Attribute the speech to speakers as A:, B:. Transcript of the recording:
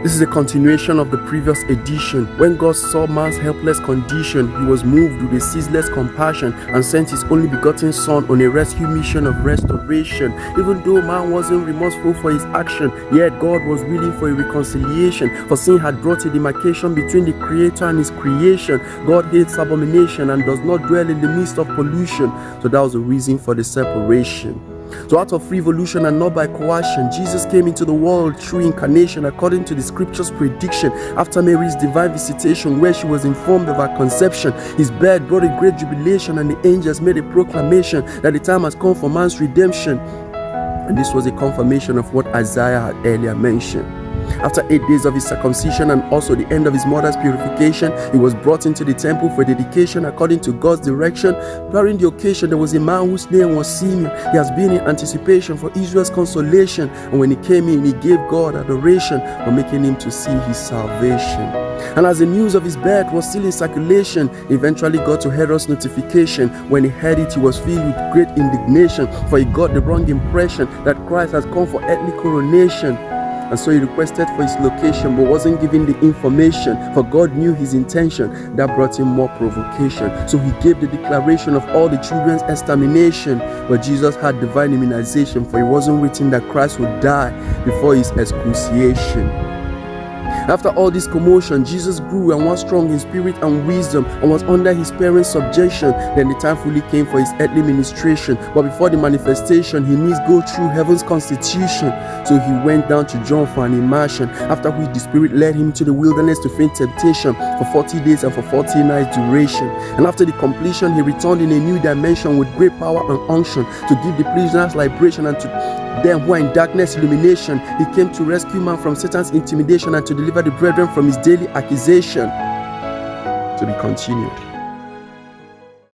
A: This is a continuation of the previous edition. When God saw man's helpless condition, he was moved with a ceaseless compassion and sent his only begotten Son on a rescue mission of restoration. Even though man wasn't remorseful for his action, yet God was willing for a reconciliation, for sin had brought a demarcation between the Creator and his creation. God hates abomination and does not dwell in the midst of pollution. So that was the reason for the separation. So out of free volition and not by coercion, Jesus came into the world through incarnation according to the scripture's prediction. After Mary's divine visitation, where she was informed of her conception, his birth brought a great jubilation, and the angels made a proclamation that the time has come for man's redemption. And this was a confirmation of what Isaiah had earlier mentioned. After 8 days of his circumcision and also the end of his mother's purification, he was brought into the temple for dedication according to God's direction. During the occasion, there was a man whose name was Simeon. He has been in anticipation for Israel's consolation, and when he came in, he gave God adoration for making him to see his salvation. And as the news of his birth was still in circulation, he eventually got to Herod's notification. When he heard it, he was filled with great indignation, for he got the wrong impression that Christ has come for earthly coronation. And so he requested for his location but wasn't given the information, for God knew his intention. That brought him more provocation. So he gave the declaration of all the children's extermination. But Jesus had divine immunization, for it wasn't written that Christ would die before his excruciation. After all this commotion, Jesus grew and was strong in spirit and wisdom and was under his parents' subjection. Then the time fully came for his earthly ministration. But before the manifestation, he needs go through heaven's constitution. So he went down to John for an immersion, after which the Spirit led him to the wilderness to feign temptation for 40 days and for 40 nights duration. And after the completion, he returned in a new dimension with great power and unction to give the prisoners liberation, and to them who are in darkness illumination. He came to rescue man from Satan's intimidation and to deliver the brethren from his daily accusation. To be continued.